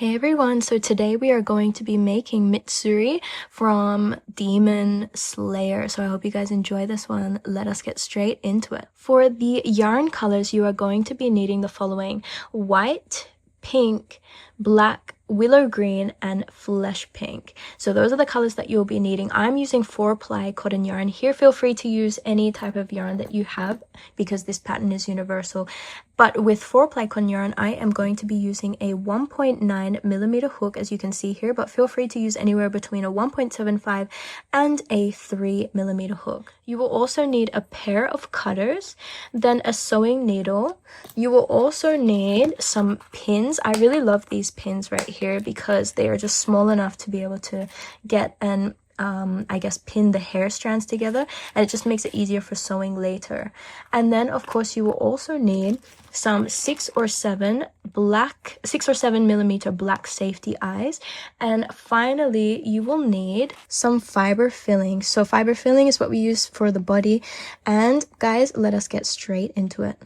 Hey everyone, so today we are going to be making Mitsuri from Demon Slayer. So I hope you guys enjoy this one. Let us get straight into it. For the yarn colors, you are going to be needing the following: white, pink, black, willow green, and flesh pink. So those are the colors that you'll be needing. I'm using 4-ply cotton yarn. Here, feel free to use any type of yarn that you have because this pattern is universal. But with 4-ply cotton yarn, I am going to be using a 1.9mm hook, as you can see here, but feel free to use anywhere between a 1.75 and a 3mm hook. You will also need a pair of cutters, then a sewing needle. You will also need some pins. I really love these pins right here because they are just small enough to be able to get an I guess pin the hair strands together, and it just makes it easier for sewing later. And then of course you will also need some 6 or 7mm black safety eyes, and finally you will need some fiber filling. So fiber filling is what we use for the body, and guys, let us get straight into it.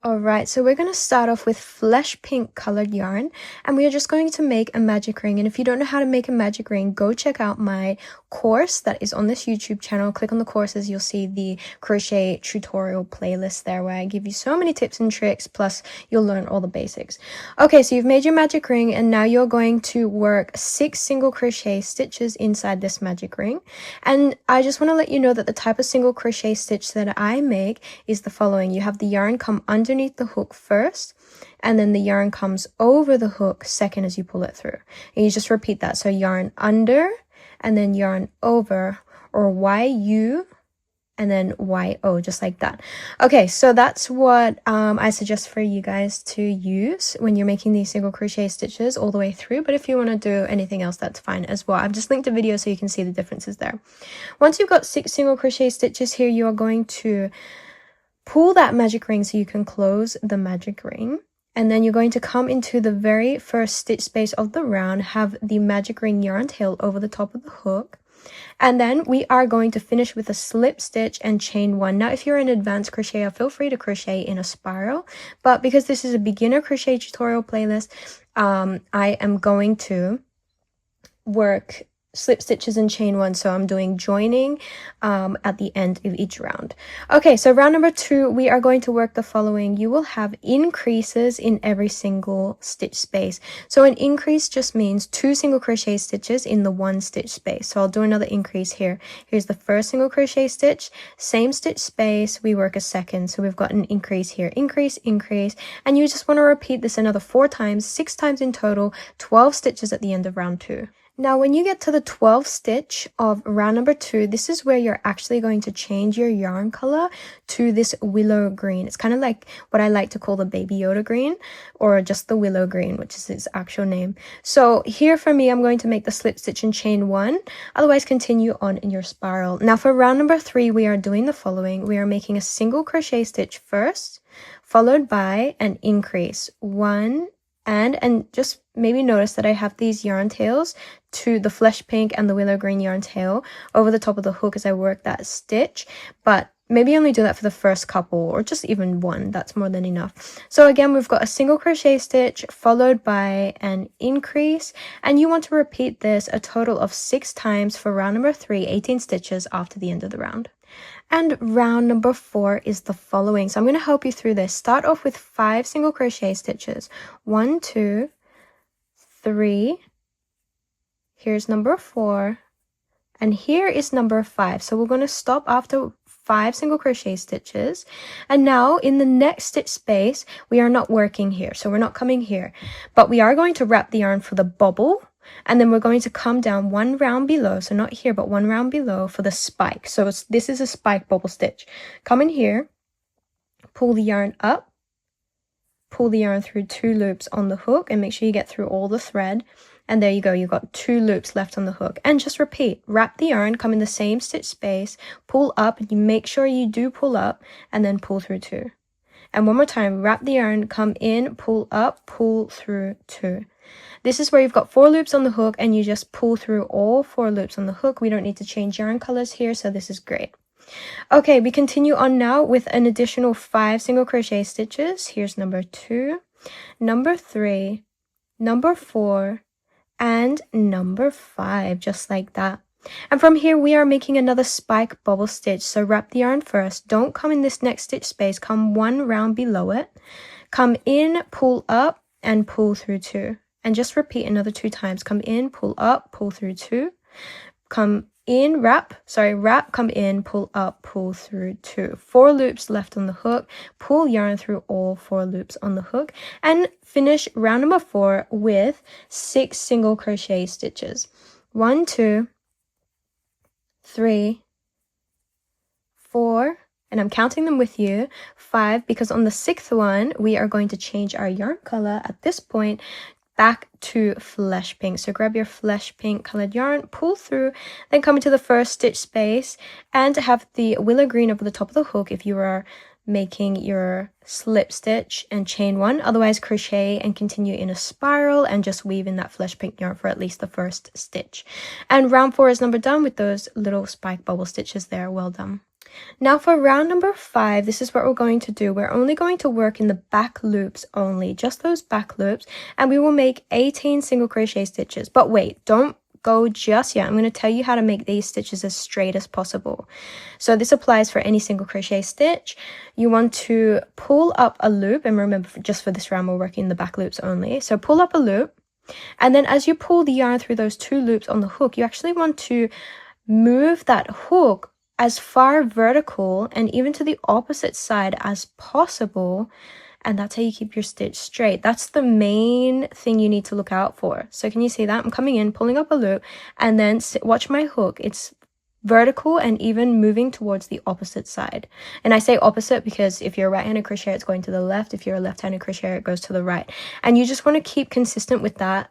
Alright, so we're going to start off with flesh pink colored yarn, and we are just going to make a magic ring. And if you don't know how to make a magic ring, go check out my course that is on this YouTube channel. Click on the courses, you'll see the crochet tutorial playlist there where I give you so many tips and tricks, plus you'll learn all the basics. Okay, so you've made your magic ring, and now you're going to work 6 single crochet stitches inside this magic ring. And I just want to let you know that the type of single crochet stitch that I make is the following. You have the yarn come underneath the hook first, and then the yarn comes over the hook second as you pull it through. And you just repeat that. So yarn under, and then yarn over, or YU, and then YO, just like that. Okay, so that's what I suggest for you guys to use when you're making these single crochet stitches all the way through. But if you want to do anything else, that's fine as well. I've just linked a video so you can see the differences there. Once you've got 6 single crochet stitches here, you are going to pull that magic ring so you can close the magic ring. And then you're going to come into the very first stitch space of the round, have the magic ring yarn tail over the top of the hook. And then we are going to finish with a slip stitch and chain 1. Now, if you're an advanced crocheter, feel free to crochet in a spiral. But because this is a beginner crochet tutorial playlist, I am going to work slip stitches and chain 1, so I'm doing joining at the end of each round. Okay, so round number 2, we are going to work the following. You will have increases in every single stitch space. So an increase just means 2 single crochet stitches in the 1 stitch space. So I'll do another increase here. Here's the first single crochet stitch, same stitch space, we work a second. So we've got an increase here, increase, increase, and you just want to repeat this another 4 times, 6 times in total, 12 stitches at the end of round 2. Now, when you get to the 12th stitch of round number 2, this is where you're actually going to change your yarn color to this willow green. It's kind of like what I like to call the Baby Yoda green, or just the willow green, which is its actual name. So here for me, I'm going to make the slip stitch and chain 1. Otherwise, continue on in your spiral. Now, for round number 3, we are doing the following. We are making a single crochet stitch first, followed by an increase. 1, and just maybe notice that I have these yarn tails to the flesh pink and the willow green yarn tail over the top of the hook as I work that stitch, but maybe only do that for the first couple, or just even 1, that's more than enough. So again, we've got a single crochet stitch followed by an increase, and you want to repeat this a total of 6 times for round number 3, 18 stitches after the end of the round. And round number 4 is the following. So I'm going to help you through this. Start off with 5 single crochet stitches. 1, 2, 3. Here's number 4. And here is number 5. So we're going to stop after 5 single crochet stitches. And now in the next stitch space, we are not working here. So we're not coming here. But we are going to wrap the yarn for the bobble. And then we're going to come down 1 round below, so not here, but 1 round below for the spike. So this is a spike bobble stitch. Come in here, pull the yarn up, pull the yarn through 2 loops on the hook, and make sure you get through all the thread. And there you go, you've got 2 loops left on the hook. And just repeat, wrap the yarn, come in the same stitch space, pull up, and you make sure you do pull up, and then pull through 2. And one more time, wrap the yarn, come in, pull up, pull through 2. This is where you've got 4 loops on the hook, and you just pull through all 4 loops on the hook. We don't need to change yarn colors here, so this is great. Okay, we continue on now with an additional 5 single crochet stitches. Here's number 2, number 3, number 4, and number 5, just like that. And from here we are making another spike bubble stitch. So wrap the yarn first, don't come in this next stitch space, come one round below it, come in, pull up, and pull through 2, and just repeat another 2 times. Come in, pull up, pull through 2, come in, wrap, come in, pull up, pull through 2. 4 loops left on the hook, pull yarn through all 4 loops on the hook, and finish round number 4 with 6 single crochet stitches. 1, 2, 3, 4, and I'm counting them with you, 5, because on the 6th one we are going to change our yarn color at this point back to flesh pink. So grab your flesh pink colored yarn, pull through, then come into the first stitch space and have the willow green over the top of the hook if you are making your slip stitch and chain 1. Otherwise, crochet and continue in a spiral and just weave in that flesh pink yarn for at least the first stitch. And round 4 is number done with those little spike bubble stitches there. Well done. Now for round number 5, this is what we're going to do. We're only going to work in the back loops only, just those back loops, and we will make 18 single crochet stitches. But wait, don't go just yet. I'm going to tell you how to make these stitches as straight as possible. So this applies for any single crochet stitch. You want to pull up a loop, and remember, just for this round we're working the back loops only. So pull up a loop, and then as you pull the yarn through those 2 loops on the hook, you actually want to move that hook as far vertical and even to the opposite side as possible, and that's how you keep your stitch straight. That's the main thing you need to look out for. So can you see that? I'm coming in, pulling up a loop, and then watch my hook. It's vertical and even moving towards the opposite side. And I say opposite because if you're a right-handed crocheter, it's going to the left. If you're a left-handed crocheter, it goes to the right. And you just want to keep consistent with that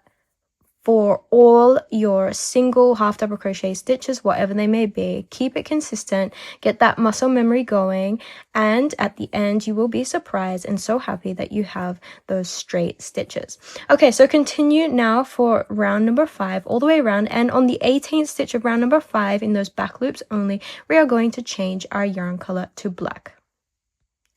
for all your single half double crochet stitches, whatever they may be. Keep it consistent, get that muscle memory going, and at the end you will be surprised and so happy that you have those straight stitches. Okay, so continue now for round number 5 all the way around, and on the 18th stitch of round number 5 in those back loops only, we are going to change our yarn color to black.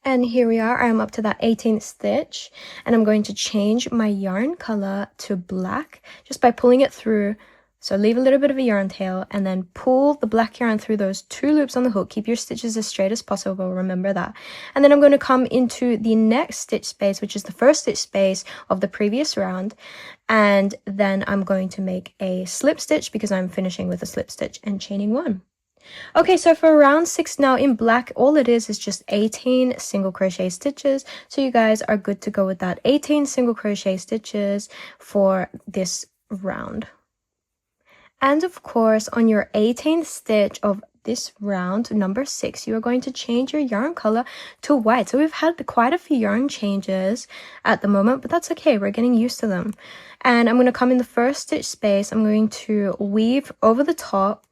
And here we are, I'm up to that 18th stitch, and I'm going to change my yarn color to black just by pulling it through. So leave a little bit of a yarn tail and then pull the black yarn through those 2 loops on the hook. Keep your stitches as straight as possible, remember that. And then I'm going to come into the next stitch space, which is the first stitch space of the previous round, and then I'm going to make a slip stitch because I'm finishing with a slip stitch and chaining 1. Okay, so for round 6 now in black, all it is just 18 single crochet stitches. So you guys are good to go with that. 18 single crochet stitches for this round. And of course, on your 18th stitch of this round, number 6, you are going to change your yarn color to white. So we've had quite a few yarn changes at the moment, but that's okay. We're getting used to them. And I'm going to come in the first stitch space. I'm going to weave over the top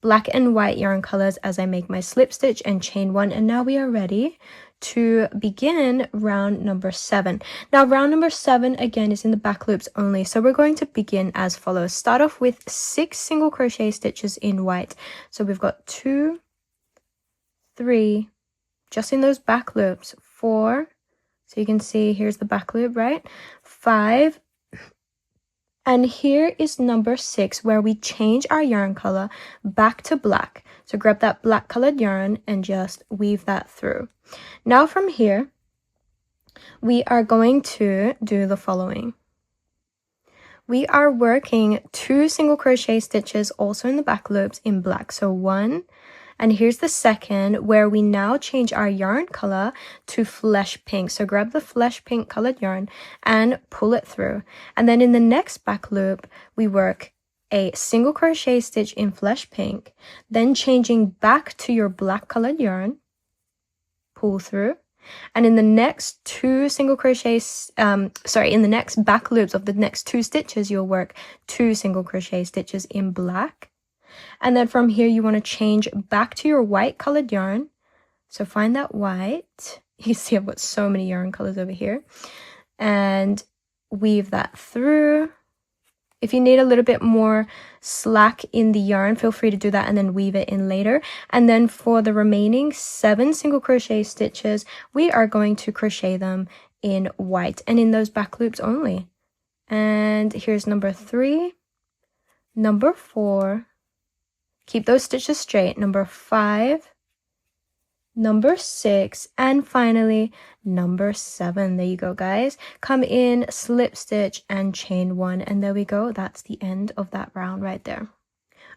black and white yarn colors as I make my slip stitch and chain 1, and now we are ready to begin round number 7. Now round number 7 again is in the back loops only, so we're going to begin as follows. Start off with 6 single crochet stitches in white. So we've got 2, 3, just in those back loops, 4, so you can see here's the back loop, right? 5, and here is number 6 where we change our yarn color back to black. So grab that black colored yarn and just weave that through. Now from here, we are going to do the following. We are working 2 single crochet stitches also in the back loops in black. So 1, and here's the second where we now change our yarn color to flesh pink. So grab the flesh pink colored yarn and pull it through. And then in the next back loop, we work a single crochet stitch in flesh pink, then changing back to your black colored yarn, pull through. And in the next 2 single crochets, in the next back loops of the next 2 stitches, you'll work 2 single crochet stitches in black. And then from here, you want to change back to your white colored yarn. So find that white. You see I've got so many yarn colors over here. And weave that through. If you need a little bit more slack in the yarn, feel free to do that and then weave it in later. And then for the remaining 7 single crochet stitches, we are going to crochet them in white and in those back loops only. and here's number 3, number 4, keep those stitches straight, number 5, number 6, and finally number 7. There you go, guys. Come in, slip stitch, and chain 1, and there we go. That's the end of that round right there.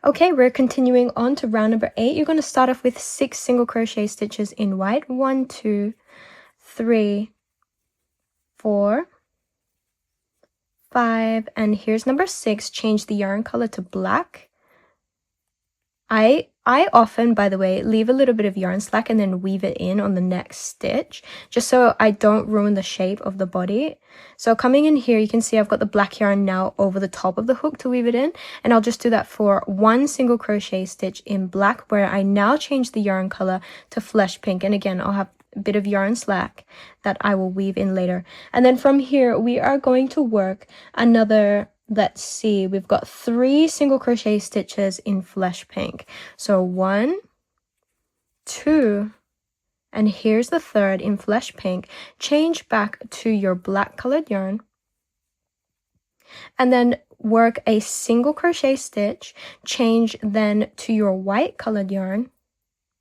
Okay, we're continuing on to round number 8. You're going to start off with 6 single crochet stitches in white. 1, 2, 3, 4, 5, and here's number 6. Change the yarn color to black. I often, by the way, leave a little bit of yarn slack and then weave it in on the next stitch, just so I don't ruin the shape of the body. So coming in here, you can see I've got the black yarn now over the top of the hook to weave it in, and I'll just do that for 1 single crochet stitch in black, where I now change the yarn color to flesh pink. And again, I'll have a bit of yarn slack that I will weave in later. And then from here, we are going to work another, let's see, we've got 3 single crochet stitches in flesh pink. So 1, 2, and here's the 3rd in flesh pink. Change back to your black colored yarn, and then work a single crochet stitch. Change then to your white colored yarn,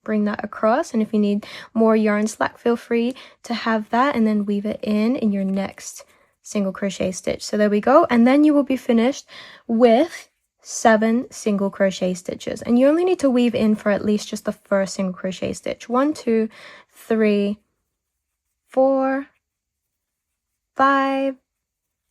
bring that across, and if you need more yarn slack, feel free to have that, and then weave it in your next single crochet stitch. So there we go, and then you will be finished with 7 single crochet stitches, and you only need to weave in for at least just the first single crochet stitch. 1, 2, 3, 4, 5,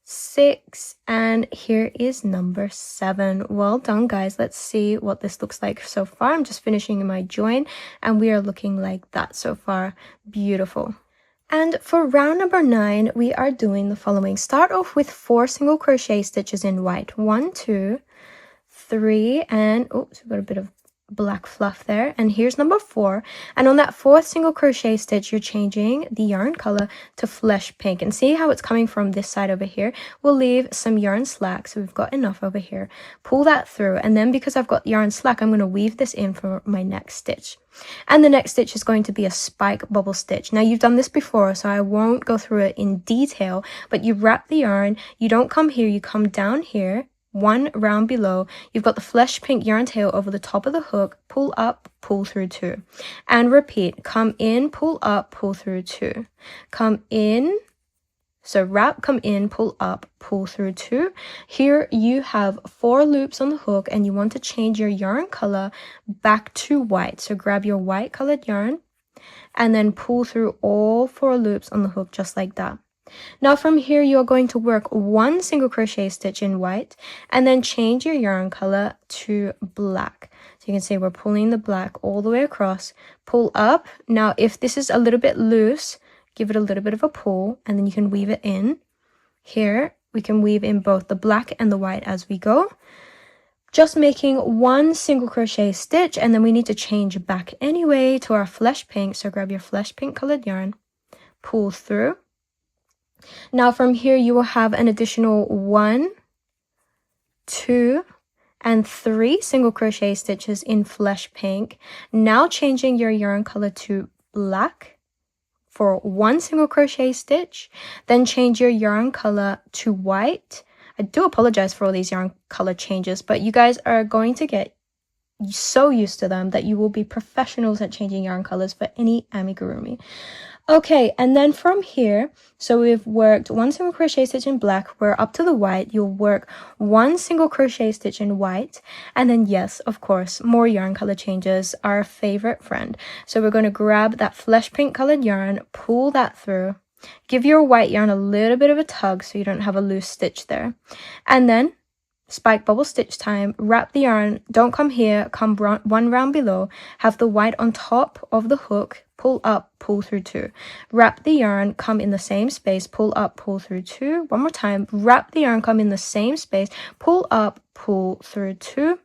6, and here is number 7. Well done, guys. Let's see what this looks like so far. I'm just finishing my join, and we are looking like that so far. Beautiful. And for round number 9, we are doing the following. Start off with 4 single crochet stitches in white. 1, 2, 3, and oops, we've got a bit of black fluff there, and here's number 4, and on that 4th single crochet stitch you're changing the yarn color to flesh pink, and see how it's coming from this side over here. We'll leave some yarn slack, so we've got enough over here. Pull that through, and then because I've got yarn slack, I'm going to weave this in for my next stitch, and the next stitch is going to be a spike bubble stitch. Now you've done this before, so I won't go through it in detail, but you wrap the yarn, you don't come here, you come down here 1 round below. You've got the flesh pink yarn tail over the top of the hook, pull up, pull through 2, and repeat. Come in, pull up, pull through 2, come in, so wrap, come in, pull up, pull through 2. Here you have 4 loops on the hook, and you want to change your yarn color back to white, so grab your white colored yarn and then pull through all 4 loops on the hook just like that. Now from here you're going to work 1 single crochet stitch in white and then change your yarn color to black. So you can see we're pulling the black all the way across, pull up. Now if this is a little bit loose, give it a little bit of a pull, and then you can weave it in. Here we can weave in both the black and the white as we go, just making 1 single crochet stitch, and then we need to change back anyway to our flesh pink. So grab your flesh pink colored yarn, pull through. Now from here you will have an additional 1, 2, and 3 single crochet stitches in flesh pink. Now changing your yarn color to black for 1 single crochet stitch, then change your yarn color to white. I do apologize for all these yarn color changes, but you guys are going to get so used to them that you will be professionals at changing yarn colors for any amigurumi. Okay, and then from here, so we've worked 1 single crochet stitch in black, we're up to the white. You'll work 1 single crochet stitch in white, and then yes, of course, more yarn color changes, our favorite friend. So we're going to grab that flesh pink colored yarn, pull that through, give your white yarn a little bit of a tug so you don't have a loose stitch there, and then spike bubble stitch time. Wrap the yarn, don't come here, come 1 round below, have the white on top of the hook, pull up, pull through 2, wrap the yarn, come in the same space, pull up, pull through 2, 1 more time, wrap the yarn, come in the same space, pull up, pull through 2,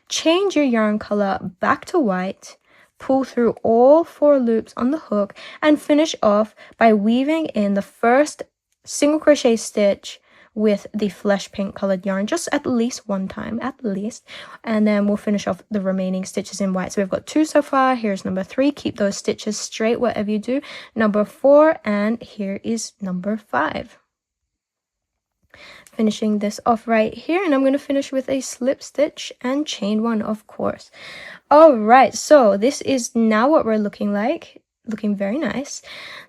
change your yarn color back to white, pull through all 4 loops on the hook, and finish off by weaving in the first single crochet stitch with the flesh pink colored yarn, just at least 1 time, at least, and then we'll finish off the remaining stitches in white. So we've got 2 so far. Here's number 3. Keep those stitches straight whatever you do. Number 4, and here is number 5. finishing this off right here, and I'm going to finish with a slip stitch and chain one, of course. All right, so this is now what we're looking like, looking very nice.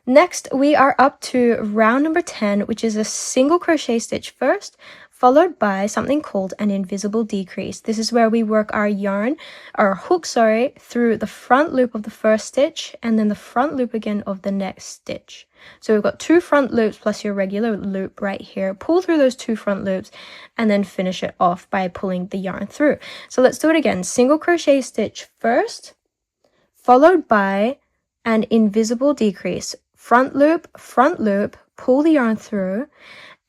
Next, we are up to round number 10, which is a single crochet stitch first, followed by something called an invisible decrease. This is where we work our hook, through the front loop of the first stitch and then the front loop again of the next stitch. So we've got 2 front loops plus your regular loop right here. Pull through those 2 front loops and then finish it off by pulling the yarn through. So let's do it again. Single crochet stitch first, followed by an invisible decrease. Front loop, pull the yarn through.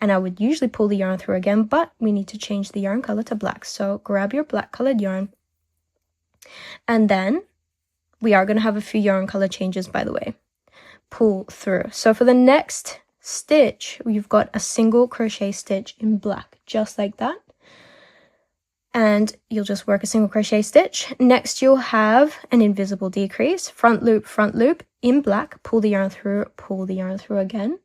And I would usually pull the yarn through again, but we need to change the yarn color to black. So grab your black colored yarn. And then we are going to have a few yarn color changes, by the way. Pull through. So for the next stitch, we've got a single crochet stitch in black, just like that. And you'll just work a single crochet stitch. Next, you'll have an invisible decrease. Front loop in black. Pull the yarn through again.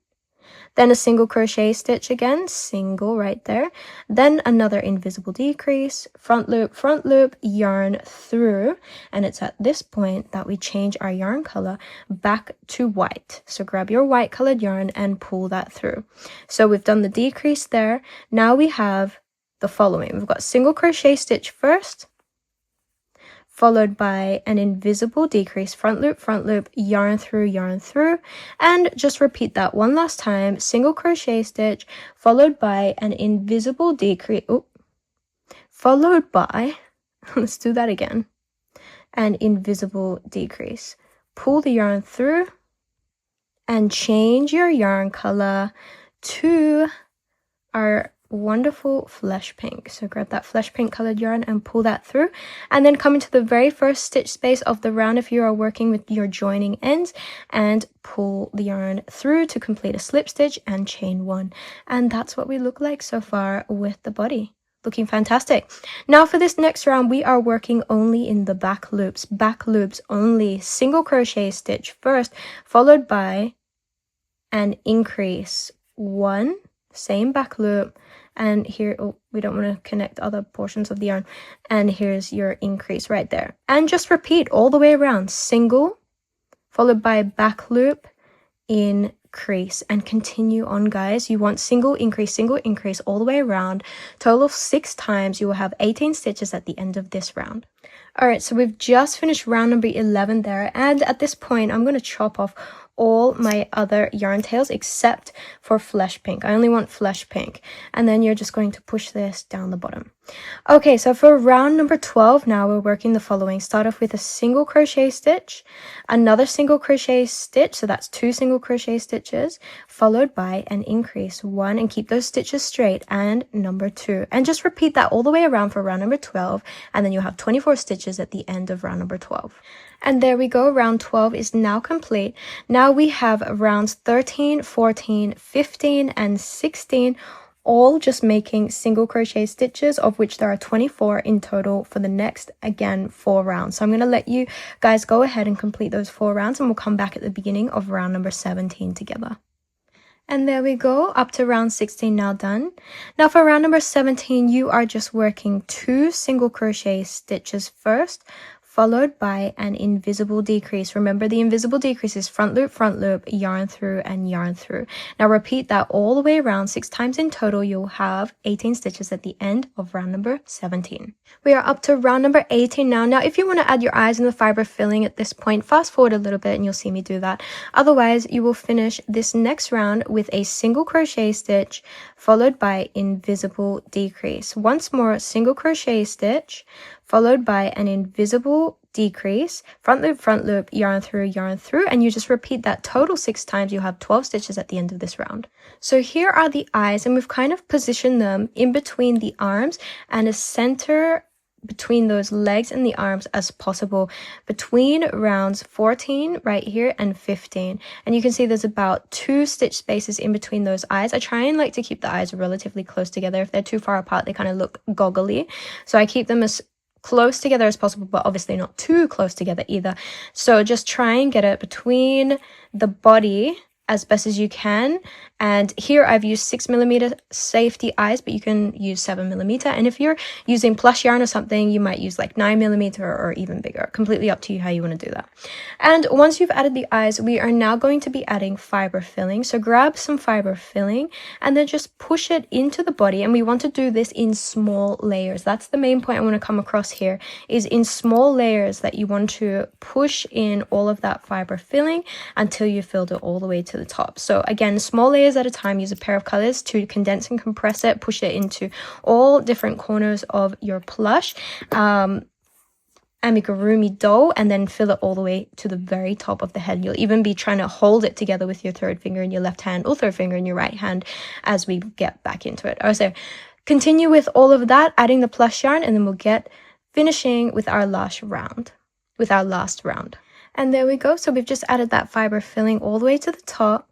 Then a single crochet stitch again, single right there. Then another invisible decrease, front loop, yarn through. And it's at this point that we change our yarn color back to white. So grab your white colored yarn and pull that through. So we've done the decrease there. Now we have the following. We've got single crochet stitch first, followed by an invisible decrease, front loop, yarn through, and just repeat that one last time. Single crochet stitch, followed by an invisible decrease, followed by, let's do that again, an invisible decrease. Pull the yarn through and change your yarn color to our wonderful flesh pink. So grab that flesh pink colored yarn and pull that through, and then come into the very first stitch space of the round if you are working with your joining ends, and pull the yarn through to complete a slip stitch and chain one. And that's what we look like so far with the body. Looking fantastic. Now for this next round, we are working only in the back loops only. Single crochet stitch first, followed by an increase, 1, same back loop, and here, we don't want to connect other portions of the yarn, and here's your increase right there. And just repeat all the way around. Single, followed by back loop, increase, and continue on, guys. You want single increase all the way around. Total of 6 times. You will have 18 stitches at the end of this round. Alright, so we've just finished round number 11 there, and at this point I'm going to chop off all my other yarn tails except for flesh pink. I only want flesh pink. And then you're just going to push this down the bottom. Okay, so for round number 12 now, we're working the following. Start off with a single crochet stitch, another single crochet stitch, so that's 2 single crochet stitches, followed by an increase, 1, and keep those stitches straight, and number 2. And just repeat that all the way around for round number 12, and then you'll have 24 stitches at the end of round number 12. And there we go, round 12 is now complete. Now we have rounds 13, 14, 15, and 16, all just making single crochet stitches, of which there are 24 in total for the next, again, 4 rounds. So I'm going to let you guys go ahead and complete those 4 rounds, and we'll come back at the beginning of round number 17 together. And there we go, up to round 16 now done. Now for round number 17, you are just working 2 single crochet stitches first, followed by an invisible decrease. Remember, the invisible decrease is front loop, yarn through, and yarn through. Now repeat that all the way around 6 times in total. You'll have 18 stitches at the end of round number 17. We are up to round number 18 now. Now, if you want to add your eyes and the fiber filling at this point, fast forward a little bit and you'll see me do that. Otherwise, you will finish this next round with a single crochet stitch, followed by invisible decrease. Once more, single crochet stitch, followed by an invisible decrease, front loop, yarn through, and you just repeat that total 6 times. You have 12 stitches at the end of this round. So here are the eyes, and we've kind of positioned them in between the arms and a center between those legs and the arms as possible, between rounds 14 right here and 15. And you can see there's about 2 stitch spaces in between those eyes. I try and like to keep the eyes relatively close together. If they're too far apart, they kind of look goggly, so I keep them as close together as possible, but obviously not too close together either. So just try and get it between the body as best as you can. And here I've used 6mm safety eyes, but you can use 7mm. And if you're using plush yarn or something, you might use like 9mm or even bigger. Completely up to you how you want to do that. And once you've added the eyes, we are now going to be adding fiber filling. So grab some fiber filling and then just push it into the body. And we want to do this in small layers. That's the main point I want to come across here, is in small layers that you want to push in all of that fiber filling until you filled it all the way to the top. So again, small layers at a time. Use a pair of colors to condense and compress it, push it into all different corners of your plush amigurumi doll, and then fill it all the way to the very top of the head. You'll even be trying to hold it together with your third finger in your left hand or third finger in your right hand as we get back into it. So continue with all of that, adding the plush yarn, and then we'll get finishing with our last round. And there we go. So we've just added that fiber filling all the way to the top.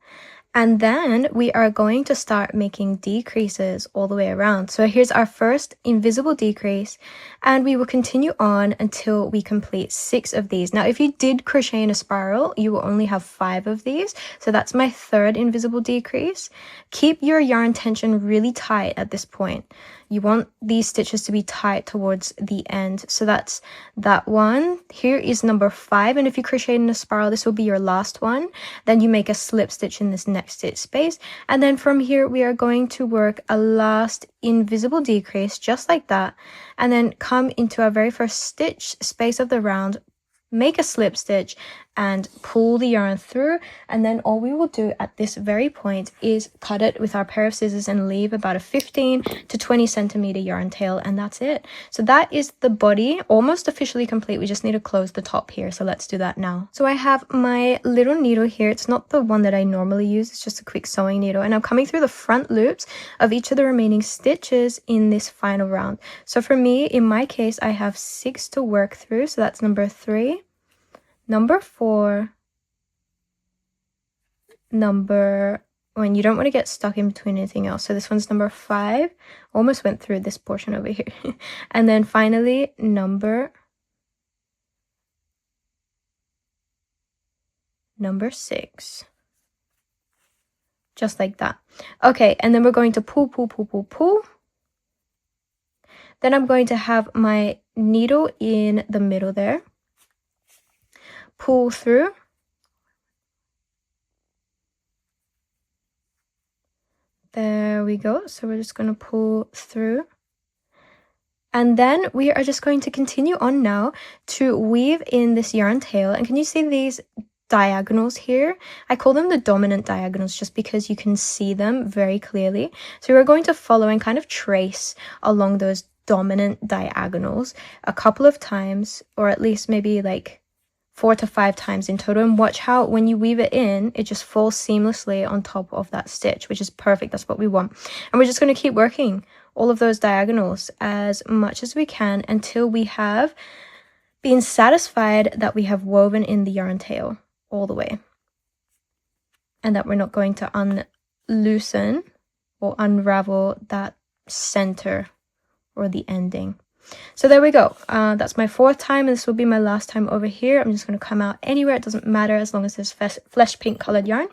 And then we are going to start making decreases all the way around. So here's our first invisible decrease, and we will continue on until we complete 6 of these. Now, if you did crochet in a spiral, you will only have 5 of these. So that's my third invisible decrease. Keep your yarn tension really tight at this point. You want these stitches to be tight towards the end. So that's that one. Here is number 5. And if you crochet in a spiral, this will be your last one. Then you make a slip stitch in this next stitch space. And then from here, we are going to work a last invisible decrease, just like that. And then come into our very first stitch space of the round, make a slip stitch and pull the yarn through, and then all we will do at this very point is cut it with our pair of scissors and leave about a 15 to 20 centimeter yarn tail, and that's it. So that is the body almost officially complete. We just need to close the top here, so let's do that now. So I have my little needle here. It's not the one that I normally use, it's just a quick sewing needle, and I'm coming through the front loops of each of the remaining stitches in this final round. So for me, in my case, I have 6 to work through, so that's number 3, number 4, when you don't want to get stuck in between anything else. So this one's number 5, almost went through this portion over here. And then finally, number 6. Just like that. Okay, and then we're going to pull. Then I'm going to have my needle in the middle there. Pull through. There we go. So we're just going to pull through. And then we are just going to continue on now to weave in this yarn tail. And can you see these diagonals here? I call them the dominant diagonals just because you can see them very clearly. So we're going to follow and kind of trace along those dominant diagonals a couple of times, or at least maybe like 4 to 5 times in total, and watch how when you weave it in, it just falls seamlessly on top of that stitch, which is perfect. That's what we want. And we're just going to keep working all of those diagonals as much as we can until we have been satisfied that we have woven in the yarn tail all the way, and that we're not going to unloosen or unravel that center or the ending. So there we go. That's my 4th time, and this will be my last time over here. I'm just going to come out anywhere. It doesn't matter as long as there's flesh pink colored yarn.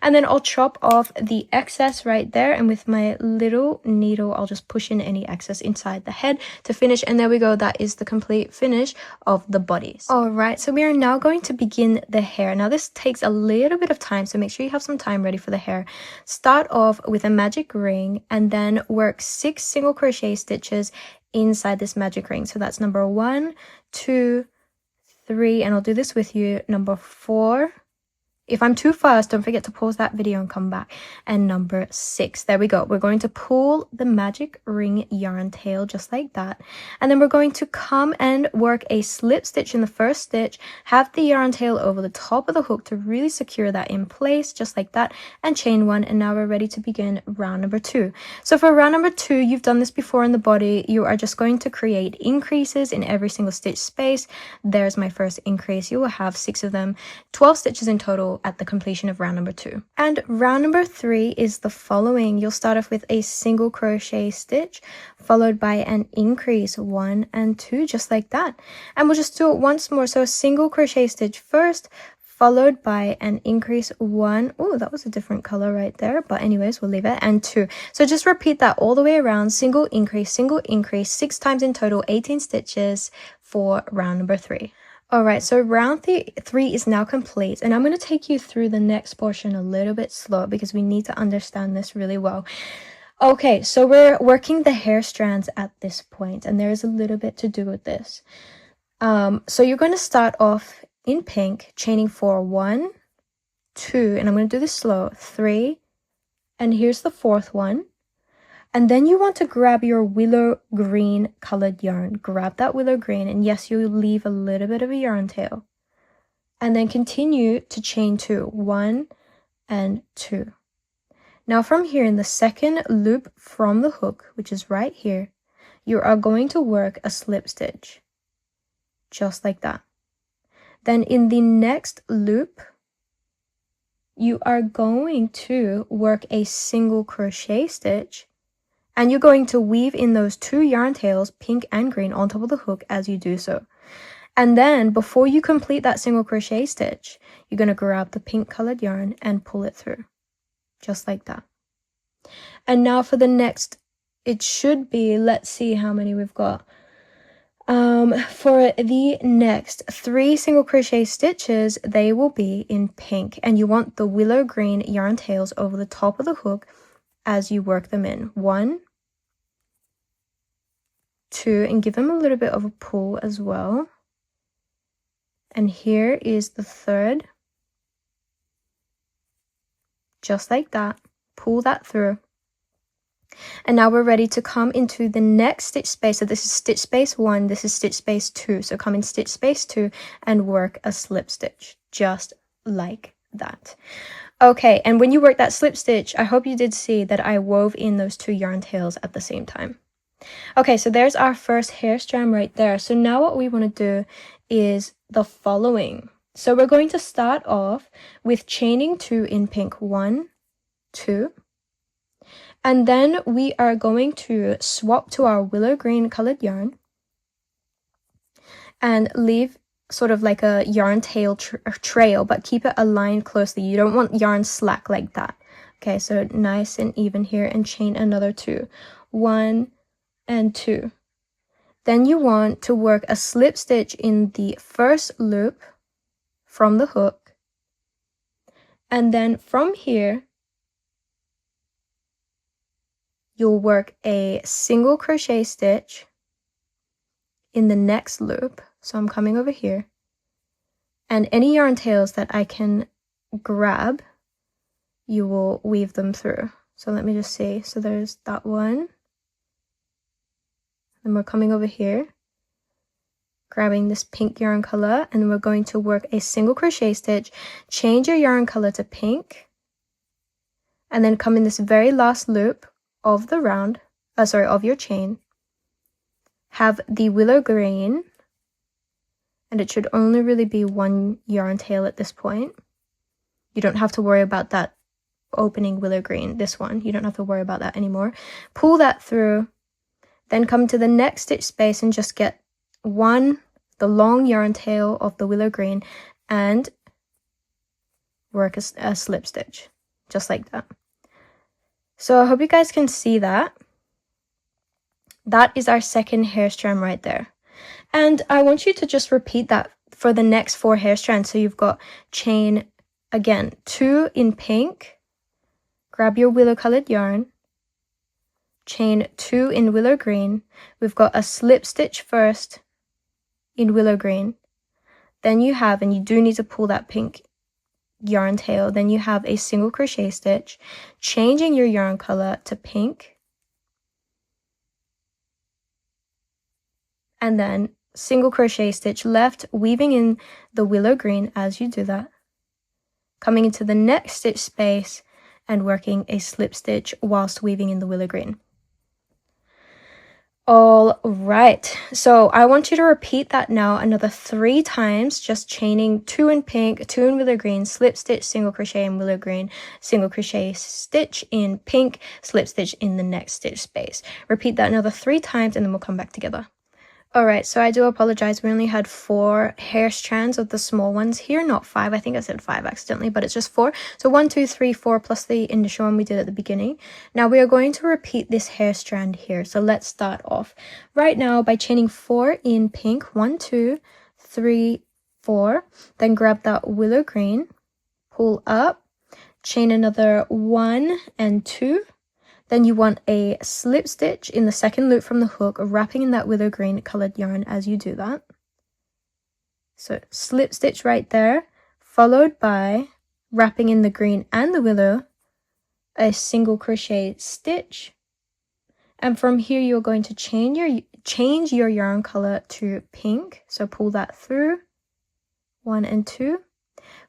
And then I'll chop off the excess right there, and with my little needle, I'll just push in any excess inside the head to finish. And there we go. That is the complete finish of the bodies. All right, so we are now going to begin the hair. Now this takes a little bit of time, so make sure you have some time ready for the hair. Start off with a magic ring and then work 6 single crochet stitches inside this magic ring. So that's number 1, 2, 3, and I'll do this with you, number 4. If I'm too fast, don't forget to pause that video and come back. And number 6. There we go. We're going to pull the magic ring yarn tail just like that. And then we're going to come and work a slip stitch in the first stitch, have the yarn tail over the top of the hook to really secure that in place, just like that, and chain 1. And now we're ready to begin round number 2. So for round number 2, you've done this before in the body. You are just going to create increases in every single stitch space. There's my first increase. You will have 6 of them, 12 stitches in total at the completion of round number 2. And round number 3 is the following. You'll start off with a single crochet stitch followed by an increase 1 and 2, just like that. And we'll just do it once more. So a single crochet stitch first, followed by an increase 1. Oh, that was a different color right there, but anyways, we'll leave it, and 2. So just repeat that all the way around, single increase, 6 times in total, 18 stitches for round number 3. All right, so round 3 is now complete, and I'm going to take you through the next portion a little bit slow because we need to understand this really well. Okay, so we're working the hair strands at this point, and there's a little bit to do with this. So you're going to start off in pink, chaining for 1, 2, and I'm going to do this slow, 3, and here's the 4th one. And then you want to grab your willow green colored yarn. Grab that willow green, and yes, you leave a little bit of a yarn tail. And then continue to chain 2, 1 and 2. Now from here, in the second loop from the hook, which is right here, you are going to work a slip stitch, just like that. Then in the next loop, you are going to work a single crochet stitch, and you're going to weave in those 2 yarn tails, pink and green, on top of the hook as you do so. And then before you complete that single crochet stitch, you're going to grab the pink colored yarn and pull it through, just like that. And now for the next, it should be, let's see how many we've got. For the next 3 single crochet stitches, they will be in pink, and you want the willow green yarn tails over the top of the hook as you work them in. 1, 2, and give them a little bit of a pull as well. And here is the 3rd, just like that. Pull that through. And now we're ready to come into the next stitch space. So this is stitch space 1, this is stitch space 2. So come in stitch space 2 and work a slip stitch, just like that. Okay, and when you work that slip stitch, I hope you did see that I wove in those 2 yarn tails at the same time. Okay, so there's our first hair strand right there. So now what we want to do is the following. So we're going to start off with chaining 2 in pink, 1, 2. And then we are going to swap to our willow green colored yarn and leave sort of like a yarn tail trail, but keep it aligned closely. You don't want yarn slack like that. Okay, so nice and even here, and chain another 2. 1 and 2. Then you want to work a slip stitch in the first loop from the hook. And then from here, you'll work a single crochet stitch in the next loop. So I'm coming over here, and any yarn tails that I can grab, you will weave them through. So let me just see. So there's that one. And we're coming over here, grabbing this pink yarn color, and we're going to work a single crochet stitch, change your yarn color to pink, and then come in this very last loop of the round, of your chain, have the willow green, and it should only really be 1 yarn tail at this point. You don't have to worry about that opening willow green, this one. You don't have to worry about that anymore. Pull that through, then come to the next stitch space and just get the long yarn tail of the willow green and work a slip stitch, just like that. So I hope you guys can see that. That is our second hair strand right there. And I want you to just repeat that for the next 4 hair strands. So you've got chain, again, 2 in pink, grab your willow colored yarn, chain 2 in willow green. We've got a slip stitch first in willow green. Then you have, and you do need to pull that pink yarn tail, then you have a single crochet stitch, changing your yarn color to pink, and then single crochet stitch left, weaving in the willow green as you do that, coming into the next stitch space and working a slip stitch whilst weaving in the willow green. All right, so I want you to repeat that now another 3 times, just chaining 2 in pink, 2 in willow green, slip stitch, single crochet in willow green, single crochet stitch in pink, slip stitch in the next stitch space. Repeat that another 3 times and then we'll come back together. Alright, so I do apologize. We only had 4 hair strands of the small ones here, not 5. I think I said 5 accidentally, but it's just 4. So 1, 2, 3, 4 plus the initial one we did at the beginning. Now we are going to repeat this hair strand here. So let's start off right now by chaining 4 in pink. 1, 2, 3, 4. Then grab that willow green, pull up, chain another 1 and 2. Then you want a slip stitch in the second loop from the hook, wrapping in that willow green colored yarn as you do that. So slip stitch right there, followed by wrapping in the green and the willow, a single crochet stitch. And from here, you're going to change your yarn color to pink. So pull that through, 1 and 2.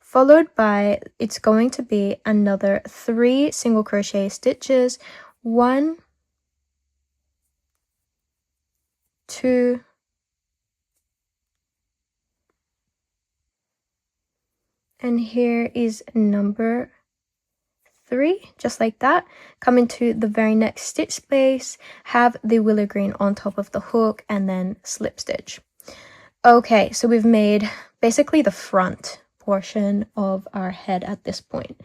Followed by, it's going to be another 3 single crochet stitches. 1, 2, and here is number 3, just like that. Come into the very next stitch space, have the willow green on top of the hook, and then slip stitch. Okay, so we've made basically the front portion of our head at this point.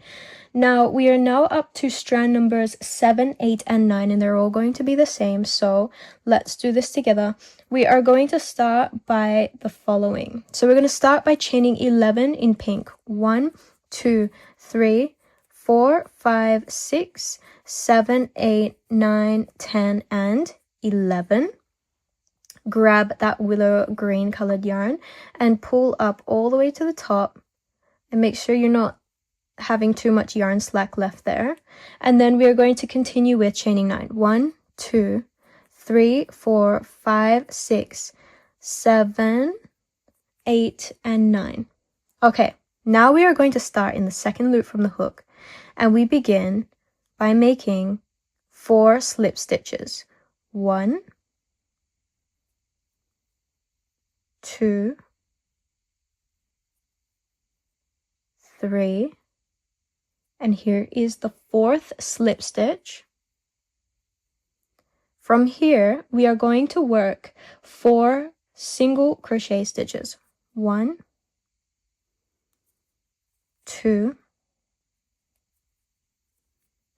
Now we are now up to strand numbers 7, 8, and 9, and they're all going to be the same. So let's do this together. We are going to start by the following. So we're going to start by chaining 11 in pink. 1, 2, 3, 4, 5, 6, 7, 8, 9, 10, and 11. Grab that willow green colored yarn and pull up all the way to the top, and make sure you're not having too much yarn slack left there. And then we are going to continue with chaining 9. 1, 2, 3, 4, 5, 6, 7, 8, and 9. Okay, now we are going to start in the second loop from the hook, and we begin by making 4 slip stitches. 1, 2, 3, and here is the 4th slip stitch. From here, we are going to work 4 single crochet stitches. 1, 2,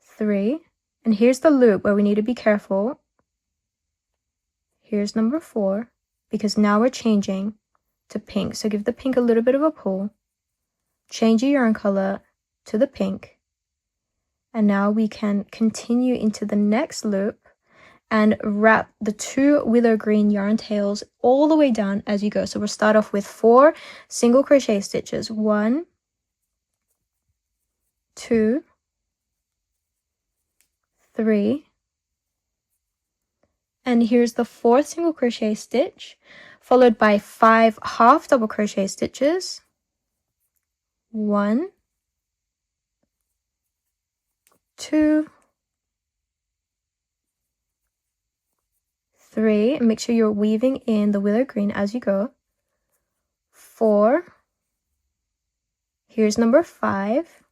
3, and here's the loop where we need to be careful. Here's number 4, because now we're changing to pink. So give the pink a little bit of a pull. Change your yarn color to the pink. And now we can continue into the next loop and wrap the 2 willow green yarn tails all the way down as you go. So we'll start off with 4 single crochet stitches. 1, 2, 3, and here's the 4th single crochet stitch, followed by 5 half double crochet stitches. 1, 2, 3, and make sure you're weaving in the willow green as you go. 4, here's number 5.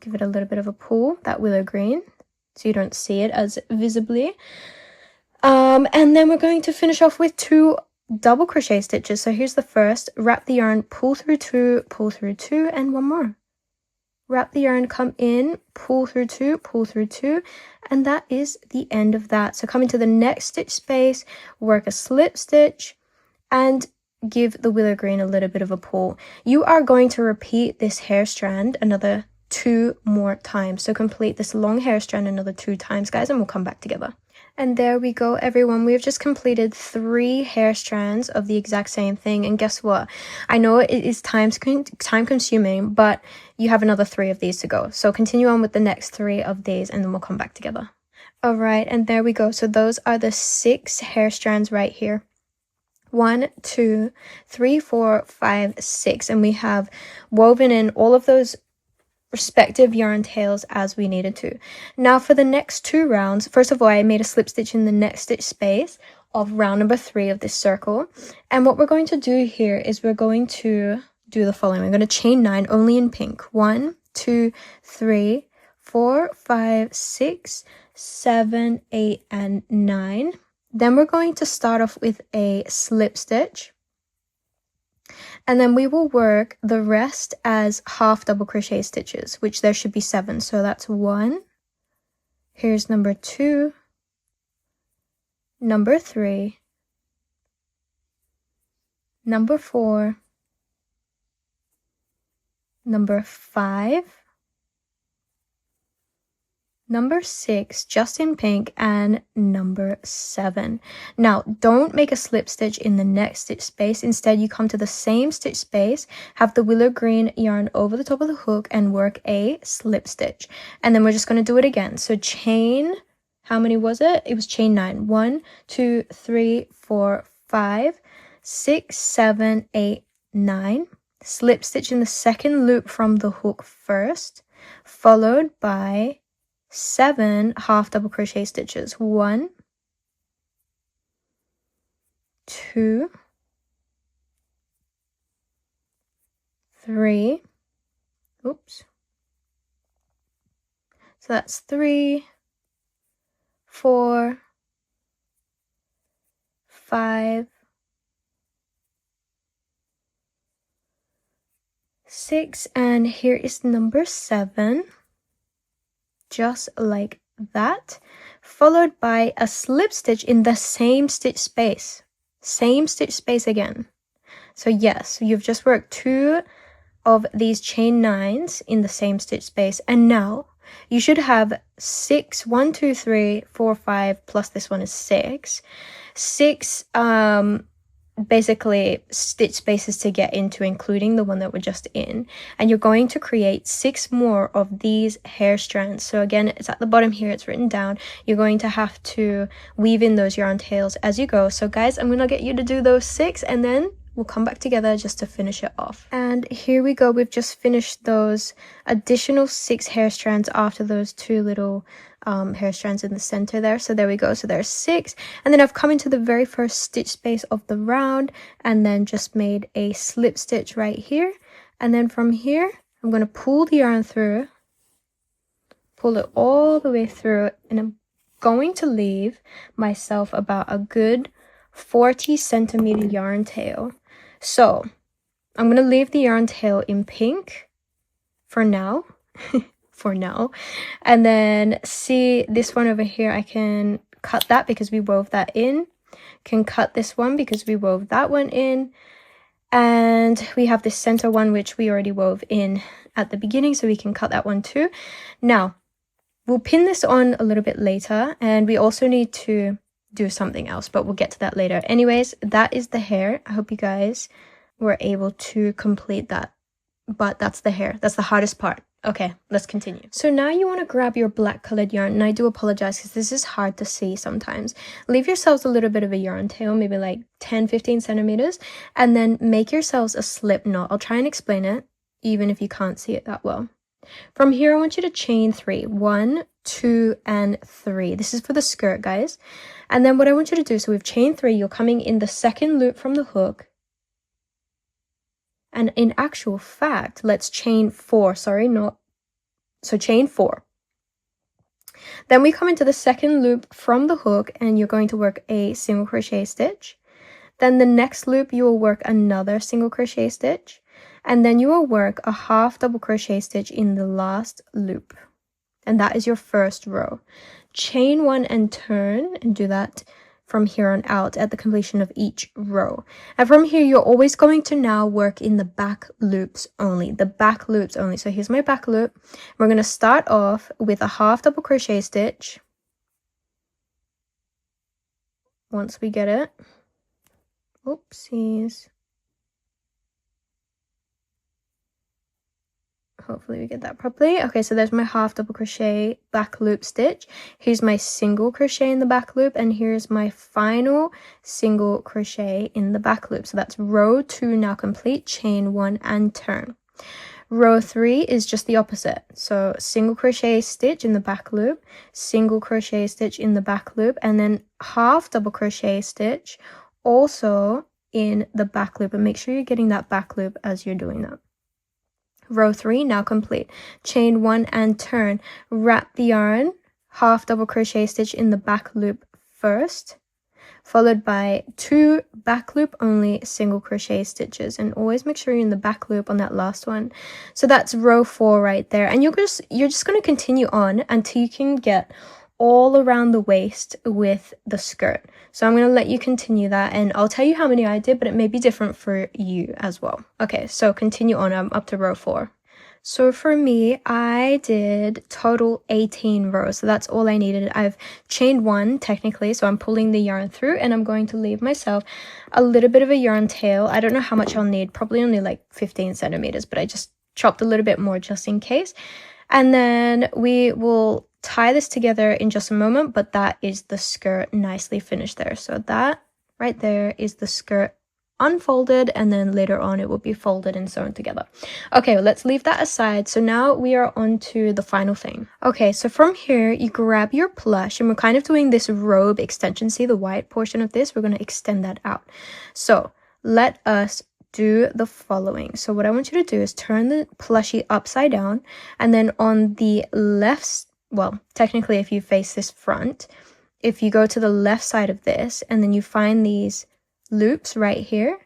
Give it a little bit of a pull, that willow green, so you don't see it as visibly. And then we're going to finish off with 2 double crochet stitches. So here's the first, wrap the yarn, pull through 2, and 1 more. Wrap the yarn, come in, pull through 2, and that is the end of that. So come into the next stitch space, work a slip stitch, and give the willow green a little bit of a pull. You are going to repeat this hair strand another 2 more times. So complete this long hair strand another 2 times, guys, and we'll come back together. And there we go, everyone. We've just completed 3 hair strands of the exact same thing. And guess what? I know it is time consuming, but you have another 3 of these to go. So continue on with the next 3 of these, and then we'll come back together. All right, and there we go. So those are the 6 hair strands right here. 1, 2, 3, 4, 5, 6. And we have woven in all of those respective yarn tails as we needed to. Now for the next 2 rounds, first of all, I made a slip stitch in the next stitch space of round number 3 of this circle. And what we're going to do here is we're going to do the following. We're going to chain 9 only in pink. 1, 2, 3, 4, 5, 6, 7, 8, and 9. Then we're going to start off with a slip stitch, and then we will work the rest as half double crochet stitches, which there should be 7. So that's 1, here's number 2, number 3, number 4, number 5, number 6, just in pink, and number 7. Now, don't make a slip stitch in the next stitch space. Instead, you come to the same stitch space, have the willow green yarn over the top of the hook, and work a slip stitch. And then we're just going to do it again. So chain, how many was it? It was chain 9. 1, 2, 3, 4, 5, 6, 7, 8, 9. Slip stitch in the second loop from the hook first, followed by 7 half double crochet stitches. 1, 2, 3, oops, so that's 3, 4, 5, 6, and here is number 7. Just like that, followed by a slip stitch in the same stitch space again. So yes, you've just worked 2 of these chain 9s in the same stitch space, and now you should have 6, 1, 2, 3, 4, 5 plus this one is 6 basically stitch spaces to get into, including the one that we're just in, and you're going to create 6 more of these hair strands. So again, it's at the bottom here, it's written down. You're going to have to weave in those yarn tails as you go. So guys, I'm gonna get you to do those 6, and then we'll come back together just to finish it off. And here we go, we've just finished those additional 6 hair strands after those 2 little hair strands in the center there. So there we go, so there's 6, and then I've come into the very first stitch space of the round and then just made a slip stitch right here, and then from here I'm going to pull the yarn through, pull it all the way through, and I'm going to leave myself about a good 40 centimeter yarn tail. So I'm going to leave the yarn tail in pink for now. For now, and then see this one over here, I can cut that because we wove that in, can cut this one because we wove that one in, and we have this center one which we already wove in at the beginning, so we can cut that one too. Now we'll pin this on a little bit later, and we also need to do something else, but we'll get to that later. Anyways, that is the hair. I hope you guys were able to complete that, but that's the hair. That's the hardest part. Okay, let's continue. So now you want to grab your black colored yarn, and I do apologize because this is hard to see sometimes. Leave yourselves a little bit of a yarn tail, maybe like 10-15 centimeters, and then make yourselves a slip knot. I'll try and explain it even if you can't see it that well. From here, I want you to chain 3. 1, 2, and 3. This is for the skirt, guys. And then what I want you to do, so we've chained 3, you're coming in the second loop from the hook. And in actual fact, let's chain 4. So chain 4. Then we come into the second loop from the hook, and you're going to work a single crochet stitch. Then the next loop, you will work another single crochet stitch. And then you will work a half double crochet stitch in the last loop. And that is your first row. Chain 1 and turn, and do that from here on out at the completion of each row. And from here, you're always going to now work in the back loops only. So here's my back loop. We're going to start off with a half double crochet stitch. Once we get it. Oopsies. Hopefully we get that properly. Okay, so there's my half double crochet back loop stitch. Here's my single crochet in the back loop, and here's my final single crochet in the back loop. So that's row 2 now complete, chain 1 and turn. Row 3 is just the opposite. So single crochet stitch in the back loop, single crochet stitch in the back loop, and then half double crochet stitch also in the back loop. And make sure you're getting that back loop as you're doing that. Row 3 now complete, chain 1 and turn. Wrap the yarn, half double crochet stitch in the back loop first, followed by 2 back loop only single crochet stitches, and always make sure you're in the back loop on that last one. So that's row 4 right there, and you're just going to continue on until you can get all around the waist with the skirt. So I'm going to let you continue that, and I'll tell you how many I did, but it may be different for you as well. Okay, so continue on. I'm up to row 4. So for me, I did total 18 rows, so that's all I needed. I've chained 1 technically, so I'm pulling the yarn through, and I'm going to leave myself a little bit of a yarn tail. I don't know how much I'll need, probably only like 15 centimeters, but I just chopped a little bit more just in case. And then we will tie this together in just a moment, but that is the skirt nicely finished there. So that right there is the skirt unfolded, and then later on it will be folded and sewn together. Okay, well, let's leave that aside. So now we are on to the final thing. Okay, so from here you grab your plush, and we're kind of doing this robe extension. See the white portion of this? We're going to extend that out. So let us do the following. So what I want you to do is turn the plushie upside down, and then on the left, well, technically if you face this front, if you go to the left side of this, and then you find these loops right here.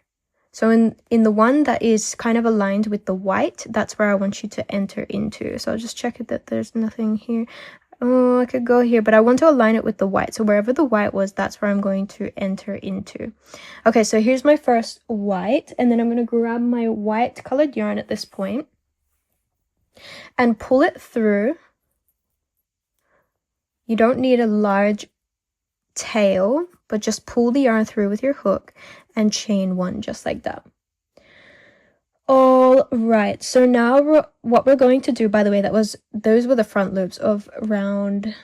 So in the one that is kind of aligned with the white, that's where I want you to enter into. So I'll just check it that there's nothing here. Oh, I could go here, but I want to align it with the white. So wherever the white was, that's where I'm going to enter into. Okay, so here's my first white, and then I'm going to grab my white colored yarn at this point and pull it through. You don't need a large tail, but just pull the yarn through with your hook and chain 1 just like that. All right, so now what we're going to do, by the way, those were the front loops of round,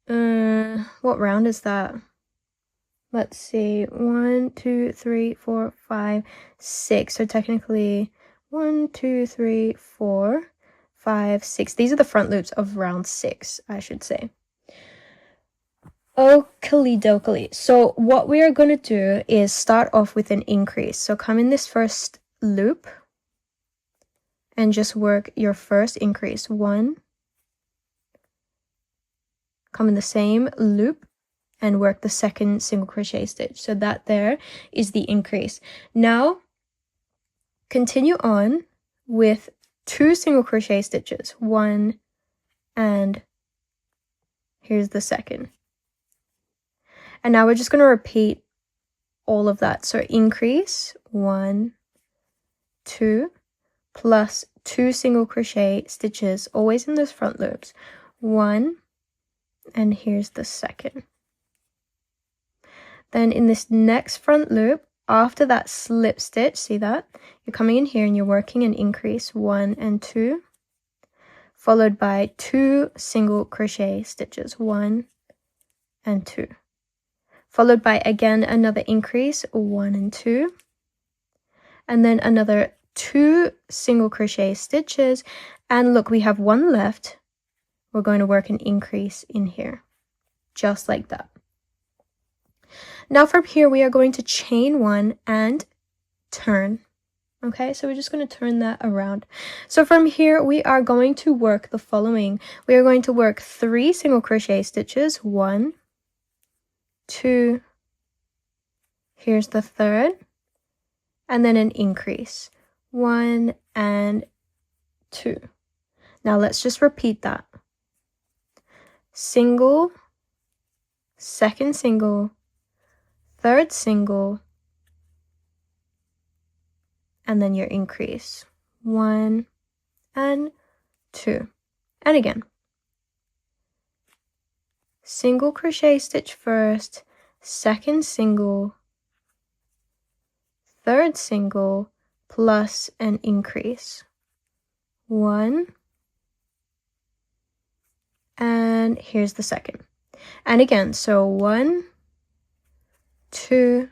what round is that? Let's see, 1 2 3 4 5 6. So technically 1 2 3 4 5 6. These are the front loops of round 6, I should say. Oakley dokley. So what we are going to do is start off with an increase. So come in this first loop and just work your first increase. 1. Come in the same loop and work the second single crochet stitch. So that there is the increase. Now continue on with 2 single crochet stitches. 1, and here's the second. And now we're just going to repeat all of that. So increase 1, 2, plus 2 single crochet stitches, always in those front loops. 1, and here's the second. Then in this next front loop, after that slip stitch, see that? You're coming in here and you're working an increase 1 and 2, followed by 2 single crochet stitches, 1 and 2. Followed by again another increase 1 and 2, and then another 2 single crochet stitches, and look, we have 1 left. We're going to work an increase in here just like that. Now from here we are going to chain 1 and turn. Okay, so we're just going to turn that around. So from here we are going to work the following. We are going to work 3 single crochet stitches, 1, 2, here's the third, and then an increase, 1 and 2. Now let's just repeat that. Single, second single, third single, and then your increase, 1 and 2. And again. Single crochet stitch first, second single, third single, plus an increase. 1, and here's the second. And again, so 1, 2,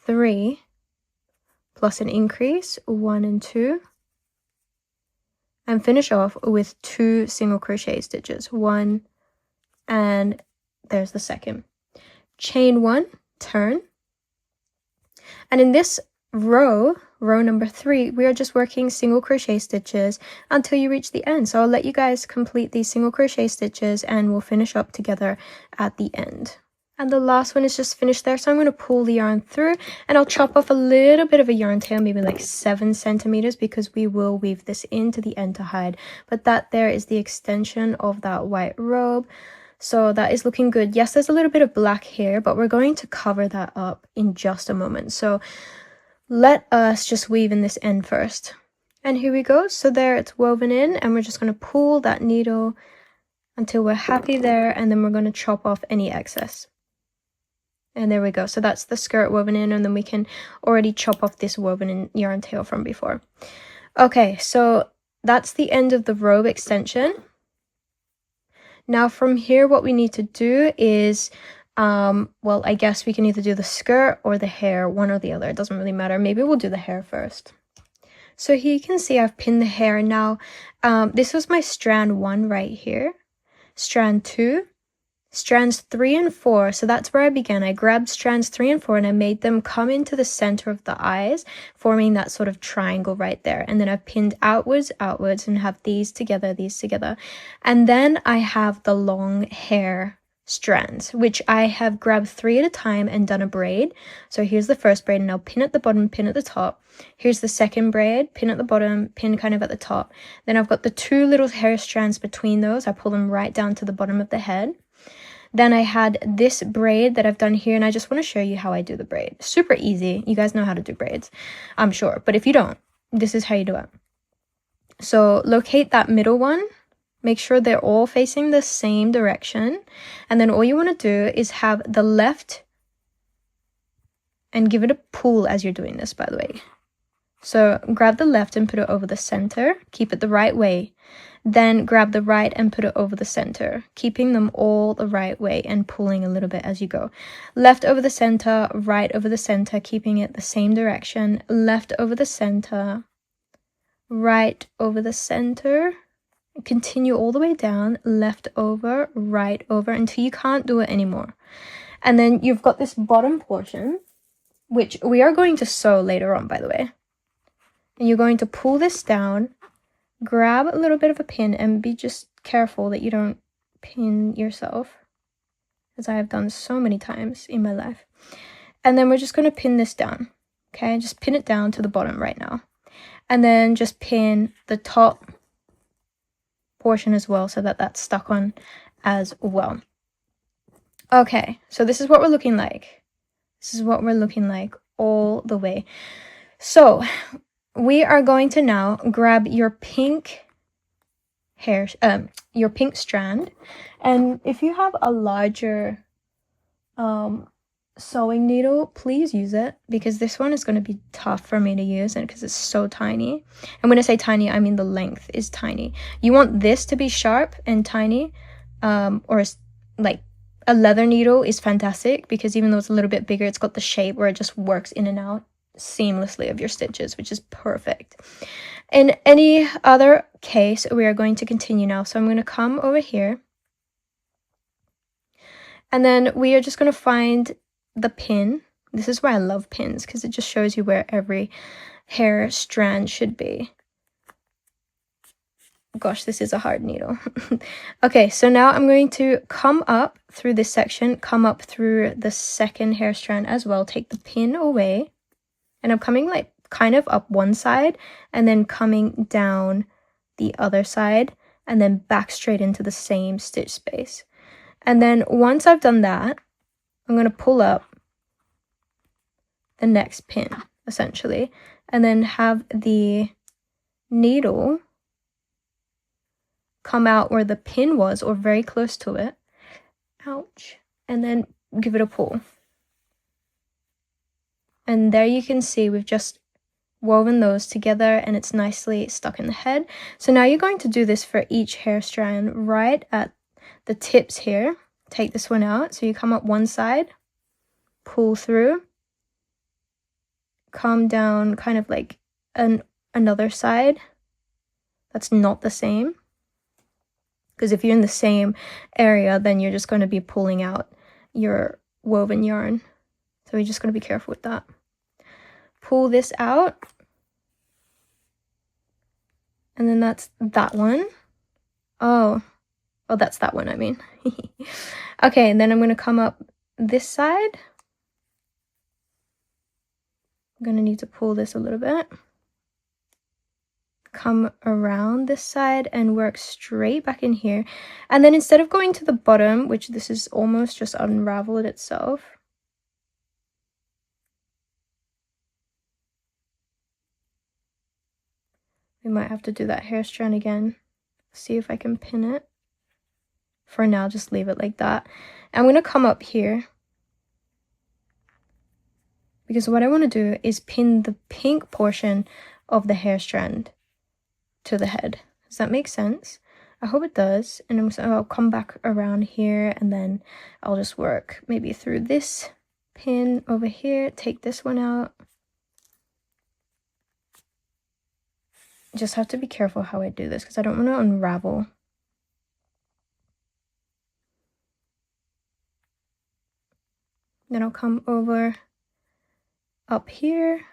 3, plus an increase, 1 and 2, and finish off with 2 single crochet stitches, 1, and there's the second. Chain 1, turn, and in this row number 3, we are just working single crochet stitches until you reach the end. So I'll let you guys complete these single crochet stitches and we'll finish up together at the end. And the last one is just finished there. So I'm going to pull the yarn through and I'll chop off a little bit of a yarn tail, maybe like 7 centimeters, because we will weave this into the end to hide. But that there is the extension of that white robe. So that is looking good. Yes, there's a little bit of black here, but we're going to cover that up in just a moment. So let us just weave in this end first. And here we go. So there it's woven in, and we're just going to pull that needle until we're happy there, and then we're going to chop off any excess. And there we go. So that's the skirt woven in, and then we can already chop off this woven in yarn tail from before. Okay, so that's the end of the robe extension. Now from here, what we need to do is, well, I guess we can either do the skirt or the hair, one or the other. It doesn't really matter. Maybe we'll do the hair first. So here you can see I've pinned the hair. Now, this was my strand 1 right here. Strand 2. Strands 3 and 4, so that's where I began. I grabbed strands 3 and 4 and I made them come into the center of the eyes, forming that sort of triangle right there. And then I've pinned outwards, and have these together. And then I have the long hair strands, which I have grabbed 3 at a time and done a braid. So here's the first braid, and I'll pin at the bottom, pin at the top. Here's the second braid, pin at the bottom, pin kind of at the top. Then I've got the 2 little hair strands between those. I pull them right down to the bottom of the head. Then I had this braid that I've done here, and I just want to show you how I do the braid. Super easy. You guys know how to do braids, I'm sure. But if you don't, this is how you do it. So locate that middle one. Make sure they're all facing the same direction. And then all you want to do is have the left, and give it a pull as you're doing this, by the way. So grab the left and put it over the center. Keep it the right way. Then grab the right and put it over the center, keeping them all the right way and pulling a little bit as you go. Left over the center, right over the center, keeping it the same direction. Left over the center, right over the center. Continue all the way down, left over, right over, until you can't do it anymore. And then you've got this bottom portion, which we are going to sew later on, by the way. And you're going to pull this down, grab a little bit of a pin, and be just careful that you don't pin yourself, as I have done so many times in my life. And then we're just going to pin this down. Okay, just pin it down to the bottom right now. And then just pin the top portion as well, so that that's stuck on as well. Okay, so this is what we're looking like. This is what we're looking like all the way. So we are going to now grab your pink hair, your pink strand, and if you have a larger sewing needle, please use it, because this one is going to be tough for me to use, and because it's so tiny. And when I say tiny, I mean the length is tiny. You want this to be sharp and tiny, or like a leather needle is fantastic, because even though it's a little bit bigger, it's got the shape where it just works in and out seamlessly of your stitches, which is perfect. In any other case, we are going to continue now. So I'm going to come over here, and then we are just going to find the pin. This is why I love pins, because it just shows you where every hair strand should be. Gosh, this is a hard needle. Okay, so now I'm going to come up through this section, come up through the second hair strand as well, take the pin away, and I'm coming like kind of up one side and then coming down the other side and then back straight into the same stitch space. And then once I've done that, I'm going to pull up the next pin essentially, and then have the needle come out where the pin was, or very close to it. Ouch. And then give it a pull. And there you can see we've just woven those together, and it's nicely stuck in the head. So now you're going to do this for each hair strand right at the tips here. Take this one out. So you come up one side, pull through, come down kind of like another side that's not the same. Because if you're in the same area, then you're just going to be pulling out your woven yarn. So you're just going to be careful with that. Pull this out. And then that's that one. Oh, that's that one, I mean. Okay, and then I'm going to come up this side, I'm gonna need to pull this a little bit. Come around this side and work straight back in here. And then instead of going to the bottom, which this is almost just unraveled itself, we might have to do that hair strand again. See if I can pin it. For now, just leave it like that. I'm going to come up here, because what I want to do is pin the pink portion of the hair strand to the head. Does that make sense? I hope it does. And I'll come back around here, and then I'll just work maybe through this pin over here, take this one out. Just have to be careful how I do this, because I don't want to unravel. Then I'll come over up here,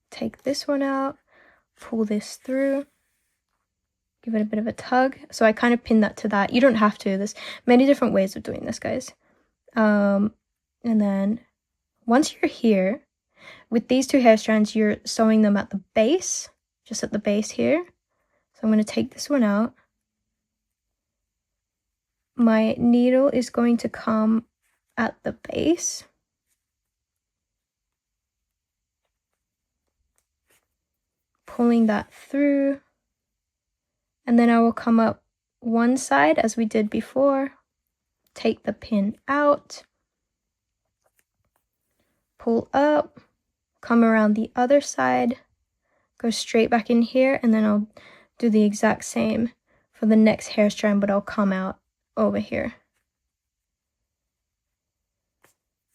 take this one out, pull this through, give it a bit of a tug. So I kind of pin that to that. You don't have to. There's many different ways of doing this, guys. And then once you're here, with these two hair strands, you're sewing them at the base, just at the base here. So I'm going to take this one out. My needle is going to come at the base. Pulling that through. And then I will come up one side as we did before. Take the pin out. Pull up. Come around the other side. Go straight back in here, and then I'll do the exact same for the next hair strand, but I'll come out over here.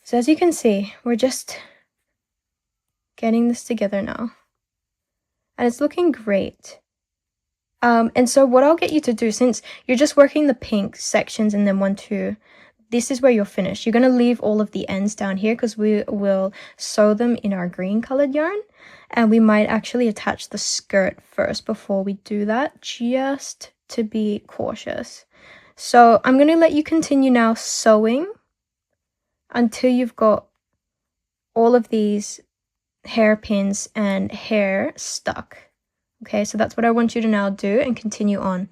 So as you can see, we're just getting this together now. And it's looking great. And so what I'll get you to do, since you're just working the pink sections and then 1, 2, this is where you'll finish. You're going to leave all of the ends down here, because we will sew them in our green colored yarn. And we might actually attach the skirt first before we do that, just to be cautious. So I'm going to let you continue now sewing until you've got all of these hairpins and hair stuck. Okay, so that's what I want you to now do and continue on.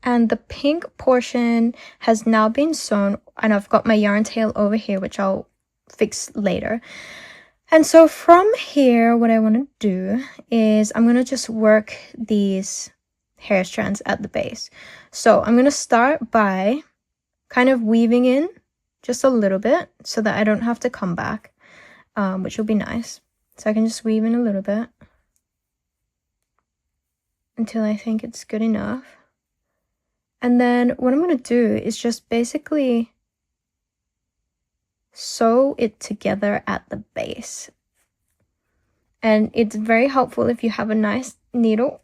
And the pink portion has now been sewn, and I've got my yarn tail over here, which I'll fix later. And so from here, what I want to do is I'm going to just work these hair strands at the base. So I'm going to start by kind of weaving in just a little bit so that I don't have to come back, which will be nice. So I can just weave in a little bit until I think it's good enough. And then what I'm going to do is just basically sew it together at the base. And it's very helpful if you have a nice needle,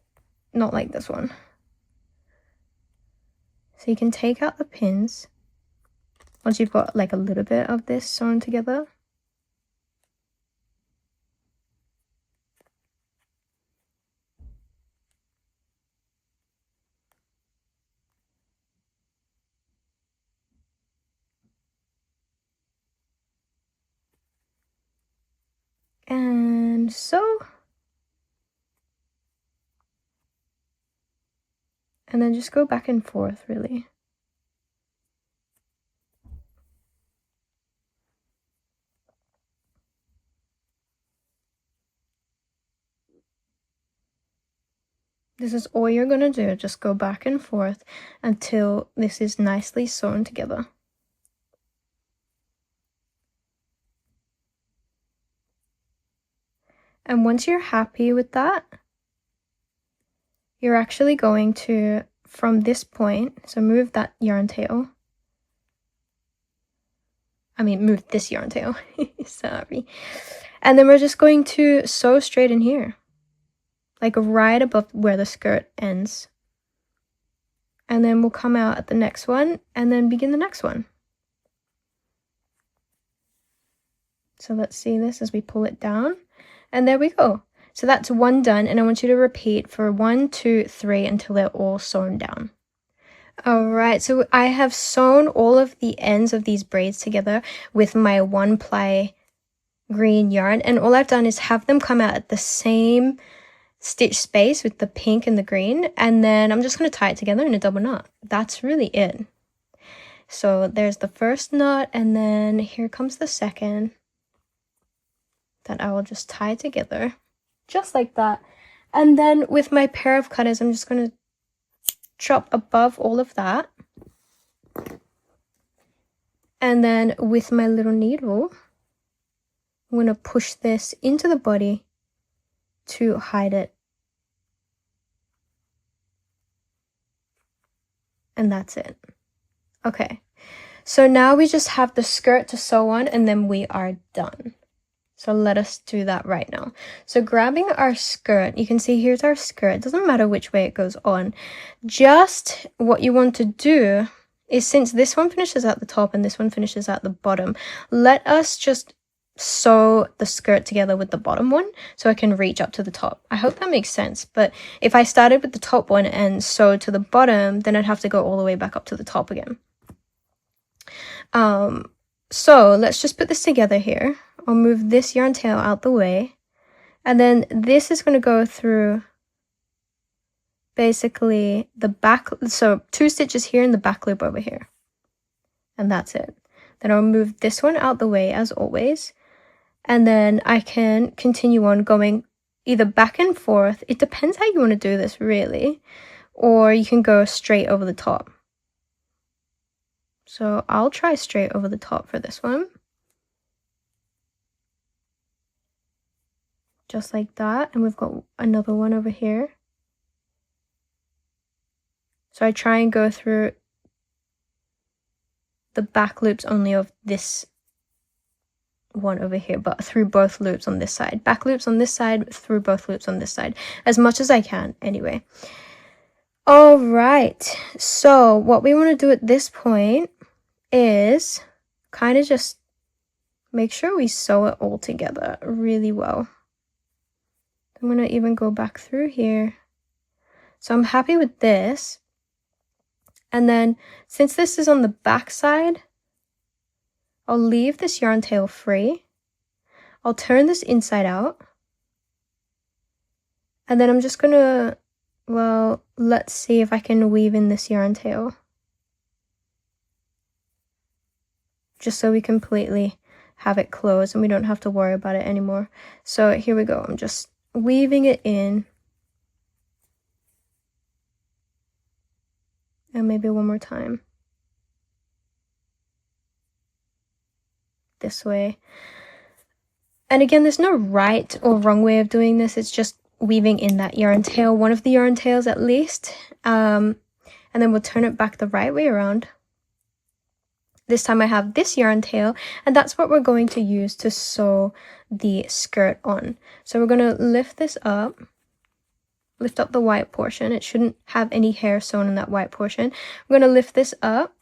not like this one. So you can take out the pins once you've got like a little bit of this sewn together. And so, and then just go back and forth, really. This is all you're gonna do, just go back and forth until this is nicely sewn together. And once you're happy with that, you're actually going to, from this point, so move that yarn tail. Move this yarn tail. Sorry. And then we're just going to sew straight in here, like right above where the skirt ends. And then we'll come out at the next one and then begin the next one. So let's see this as we pull it down. And there we go. So that's one done, and I want you to repeat for 1, 2, 3 until they're all sewn down. Alright, so I have sewn all of the ends of these braids together with my 1-ply green yarn, and all I've done is have them come out at the same stitch space with the pink and the green, and then I'm just going to tie it together in a double knot. That's really it. So there's the first knot, and then here comes the second that I will just tie together just like that. And then with my pair of cutters, I'm just going to chop above all of that, and then with my little needle I'm going to push this into the body to hide it. And that's it. Okay, so now we just have the skirt to sew on, and then we are done. So let us do that right now. So grabbing our skirt, you can see here's our skirt. It doesn't matter which way it goes on. Just what you want to do is, since this one finishes at the top and this one finishes at the bottom, let us just sew the skirt together with the bottom one so I can reach up to the top. I hope that makes sense. But if I started with the top one and sewed to the bottom, then I'd have to go all the way back up to the top again. So let's just put this together here. I'll move this yarn tail out the way, and then this is going to go through basically the back, so 2 stitches here and the back loop over here, and that's it. Then I'll move this one out the way as always, and then I can continue on going either back and forth. It depends how you want to do this really, or you can go straight over the top. So I'll try straight over the top for this one. Just like that, and we've got another one over here. So I try and go through the back loops only of this one over here, but through both loops on this side. Back loops on this side, through both loops on this side, as much as I can anyway. Alright, so what we want to do at this point is kind of just make sure we sew it all together really well. I'm going to even go back through here. So I'm happy with this. And then since this is on the back side, I'll leave this yarn tail free. I'll turn this inside out. And then I'm just going to, well, let's see if I can weave in this yarn tail. Just so we completely have it closed and we don't have to worry about it anymore. So here we go. I'm just weaving it in, and maybe one more time this way. And again, there's no right or wrong way of doing this. It's just weaving in that yarn tail, one of the yarn tails at least, and then we'll turn it back the right way around. This time I have this yarn tail, and that's what we're going to use to sew the skirt on. So we're going to lift this up, lift up the white portion. It shouldn't have any hair sewn in that white portion. We're going to lift this up.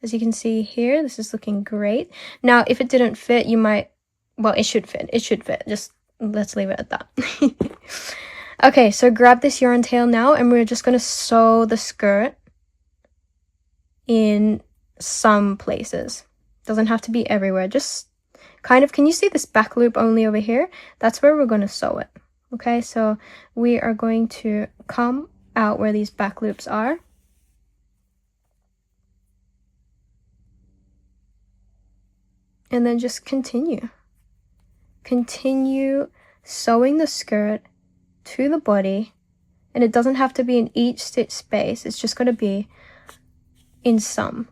As you can see here, this is looking great. Now, if it didn't fit, you might, well, it should fit. It should fit. Just let's leave it at that. Okay, so grab this yarn tail now, and we're just going to sew the skirt in some places. Doesn't have to be everywhere, just kind of, can you see this back loop only over here? That's where we're going to sew it. Okay, so we are going to come out where these back loops are, and then just continue sewing the skirt to the body. And it doesn't have to be in each stitch space, it's just going to be in some,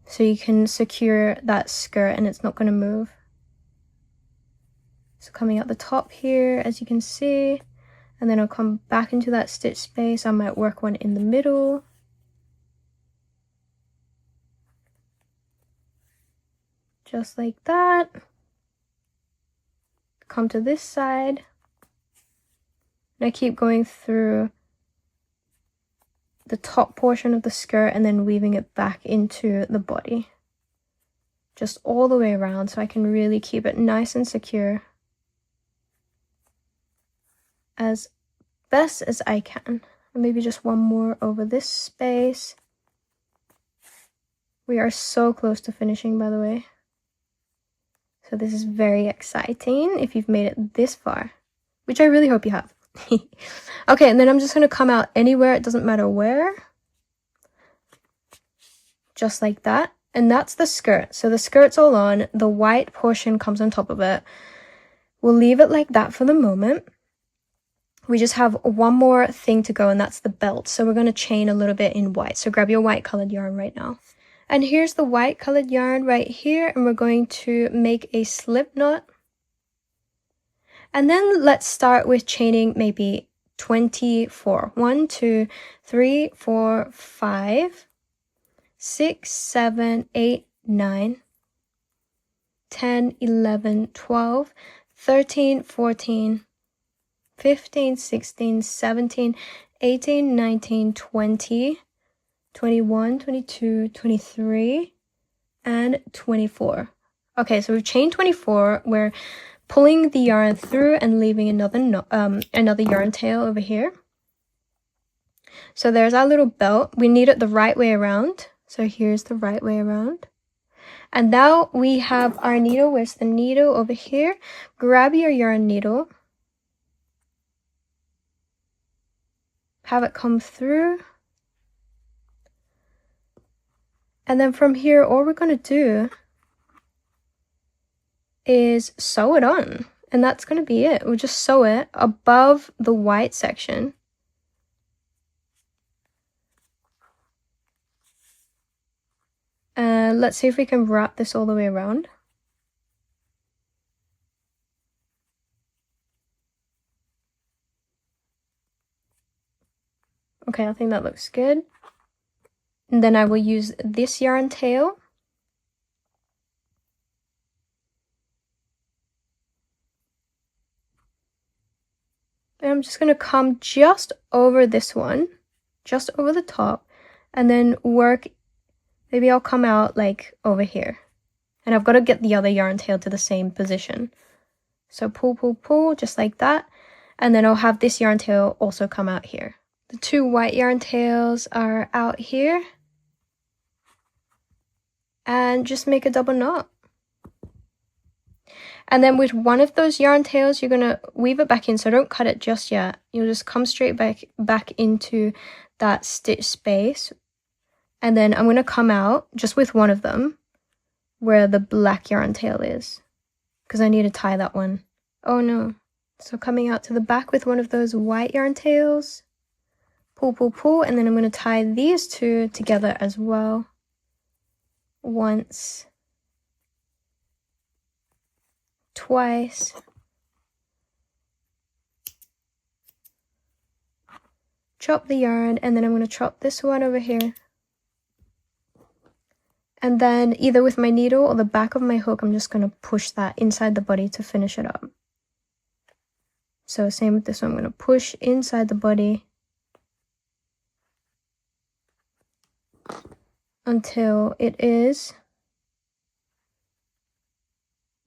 so you can secure that skirt and it's not going to move. So coming out the top here, as you can see, and then I'll come back into that stitch space. I might work one in the middle. Just like that. Come to this side. And I keep going through the top portion of the skirt and then weaving it back into the body. Just all the way around so I can really keep it nice and secure as best as I can. And maybe just one more over this space. We are so close to finishing, by the way. So this is very exciting if you've made it this far, which I really hope you have. Okay, and then I'm just going to come out anywhere, it doesn't matter where. Just like that. And that's the skirt. So the skirt's all on, the white portion comes on top of it. We'll leave it like that for the moment. We just have one more thing to go, and that's the belt. So we're going to chain a little bit in white. So grab your white colored yarn right now. And here's the white colored yarn right here, and we're going to make a slip knot. And then let's start with chaining maybe 24. 1, 2, 3, 4, 5, 6, 7, 8, 9, 10, 11, 12, 13, 14, 15, 16, 17, 18, 19, 20, 21, 22, 23, and 24. Okay, so we've chained 24. We're pulling the yarn through and leaving another yarn tail over here. So there's our little belt. We need it the right way around. So here's the right way around. And now we have our needle. Where's the needle? Over here. Grab your yarn needle. Have it come through. And then from here, all we're going to do is sew it on. And that's going to be it. We'll just sew it above the white section. And let's see if we can wrap this all the way around. Okay, I think that looks good. And then I will use this yarn tail. And I'm just going to come just over this one, just over the top, and then work. Maybe I'll come out like over here. And I've got to get the other yarn tail to the same position. So pull, pull, pull, just like that. And then I'll have this yarn tail also come out here. The two white yarn tails are out here. And just make a double knot. And then with one of those yarn tails, you're going to weave it back in. So don't cut it just yet. You'll just come straight back into that stitch space. And then I'm going to come out just with one of them where the black yarn tail is. Because I need to tie that one. Oh no. So coming out to the back with one of those white yarn tails. Pull, pull, pull. And then I'm going to tie these two together as well. Once. Twice. Chop the yarn, and then I'm going to chop this one over here. And then either with my needle or the back of my hook, I'm just going to push that inside the body to finish it up. So same with this one, I'm going to push inside the body until it is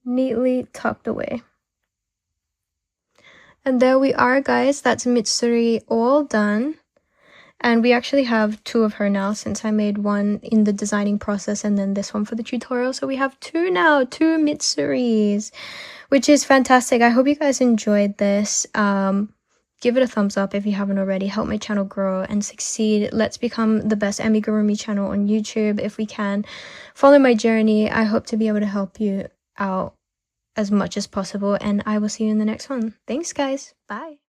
neatly tucked away. And there we are, guys. That's Mitsuri all done. And we actually have two of her now, since I made one in the designing process and then this one for the tutorial. So we have two now, two Mitsuris, which is fantastic. I hope you guys enjoyed this. Give it a thumbs up if you haven't already. Help my channel grow and succeed. Let's become the best amigurumi channel on YouTube if we can. Follow my journey. I hope to be able to help you out as much as possible, and I will see you in the next one. Thanks, guys. Bye.